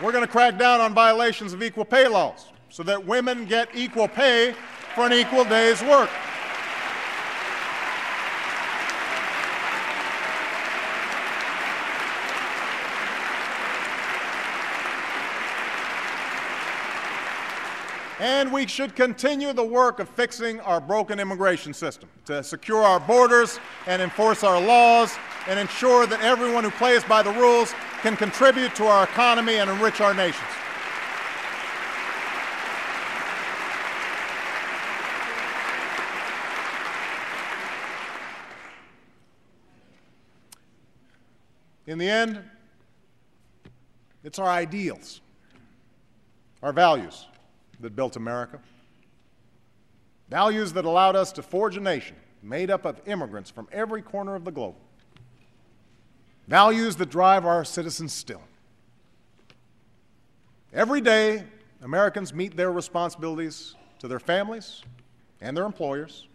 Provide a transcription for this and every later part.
We're going to crack down on violations of equal pay laws so that women get equal pay for an equal day's work. And we should continue the work of fixing our broken immigration system to secure our borders and enforce our laws and ensure that everyone who plays by the rules can contribute to our economy and enrich our nations. In the end, it's our ideals, our values that built America. Values that allowed us to forge a nation made up of immigrants from every corner of the globe. Values that drive our citizens still. Every day, Americans meet their responsibilities to their families and their employers.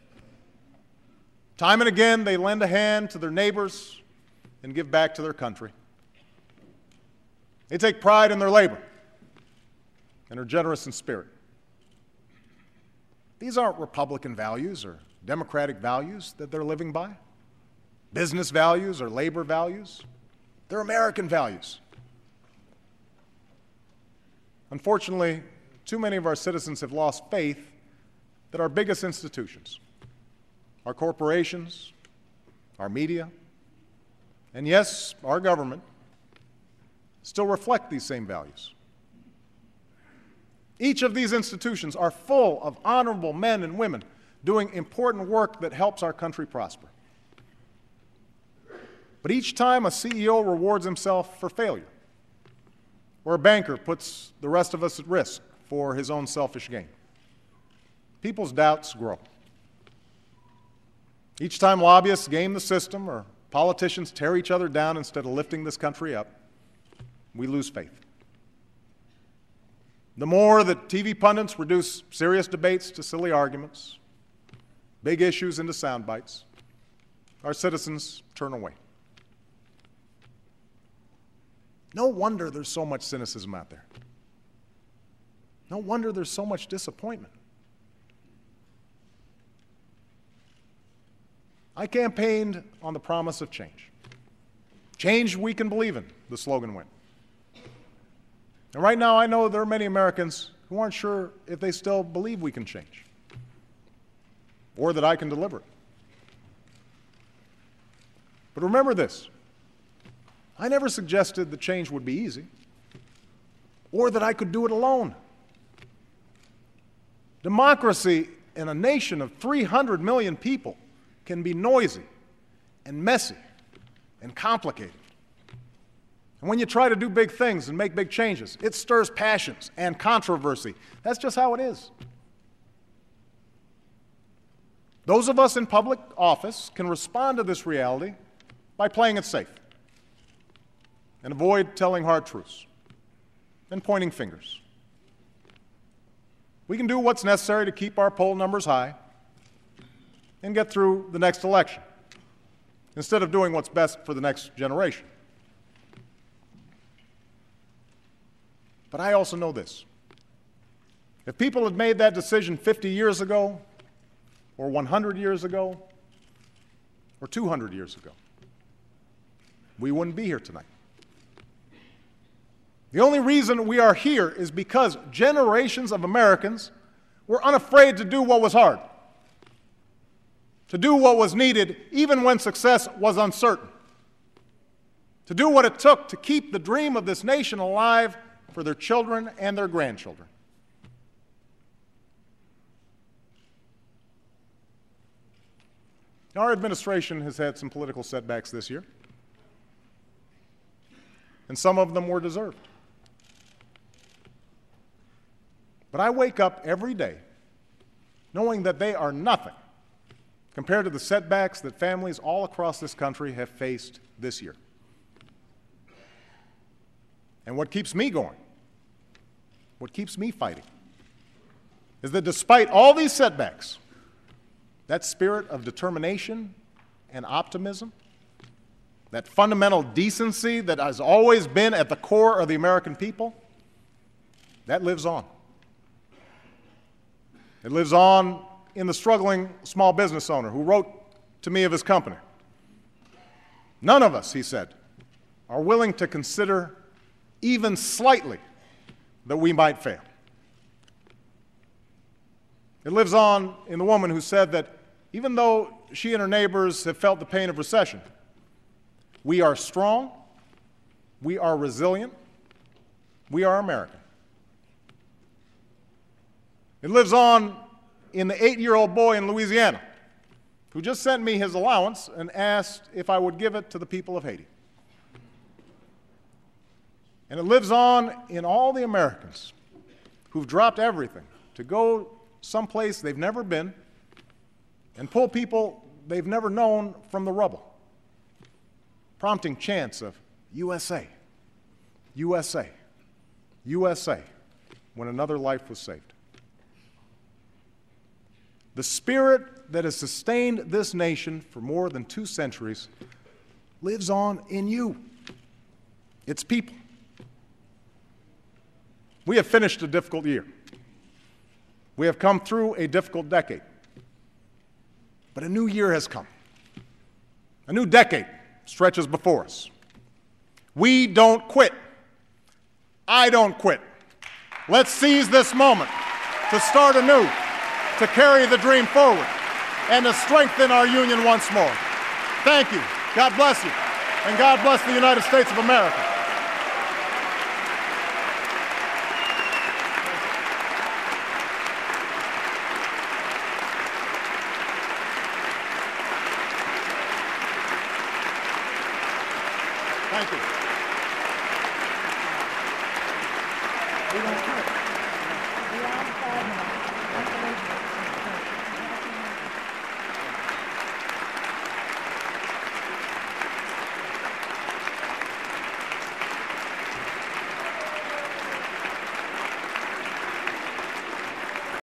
Time and again, they lend a hand to their neighbors and give back to their country. They take pride in their labor and are generous in spirit. These aren't Republican values or Democratic values that they're living by, business values or labor values. They're American values. Unfortunately, too many of our citizens have lost faith that our biggest institutions, our corporations, our media, and yes, our government, still reflect these same values. Each of these institutions are full of honorable men and women doing important work that helps our country prosper. But each time a CEO rewards himself for failure, or a banker puts the rest of us at risk for his own selfish gain, people's doubts grow. Each time lobbyists game the system or politicians tear each other down instead of lifting this country up, we lose faith. The more that TV pundits reduce serious debates to silly arguments, big issues into sound bites, our citizens turn away. No wonder there's so much cynicism out there. No wonder there's so much disappointment. I campaigned on the promise of change. Change we can believe in, the slogan went. And right now I know there are many Americans who aren't sure if they still believe we can change or that I can deliver it. But remember this, I never suggested that change would be easy or that I could do it alone. Democracy in a nation of 300 million people can be noisy and messy and complicated. And when you try to do big things and make big changes, it stirs passions and controversy. That's just how it is. Those of us in public office can respond to this reality by playing it safe and avoid telling hard truths and pointing fingers. We can do what's necessary to keep our poll numbers high and get through the next election instead of doing what's best for the next generation. But I also know this. If people had made that decision 50 years ago, or 100 years ago, or 200 years ago, we wouldn't be here tonight. The only reason we are here is because generations of Americans were unafraid to do what was hard, to do what was needed even when success was uncertain, to do what it took to keep the dream of this nation alive for their children and their grandchildren. Our administration has had some political setbacks this year, and some of them were deserved. But I wake up every day knowing that they are nothing compared to the setbacks that families all across this country have faced this year. And what keeps me going, what keeps me fighting, is that despite all these setbacks, that spirit of determination and optimism, that fundamental decency that has always been at the core of the American people, That lives on. It lives on in the struggling small business owner who wrote to me of his company. None of us, he said, are willing to consider even slightly that we might fail. It lives on in the woman who said that even though she and her neighbors have felt the pain of recession, we are strong, we are resilient, we are American. It lives on in the 8-year-old boy in Louisiana who just sent me his allowance and asked if I would give it to the people of Haiti. And it lives on in all the Americans who've dropped everything to go someplace they've never been and pull people they've never known from the rubble, prompting chants of USA, USA, USA, when another life was saved. The spirit that has sustained this nation for more than 2 centuries lives on in you, its people. We have finished a difficult year. We have come through a difficult decade. But a new year has come. A new decade stretches before us. We don't quit. I don't quit. Let's seize this moment to start anew, to carry the dream forward, and to strengthen our union once more. Thank you. God bless you. And God bless the United States of America. Thank you. We don't quit. We are 5 minutes.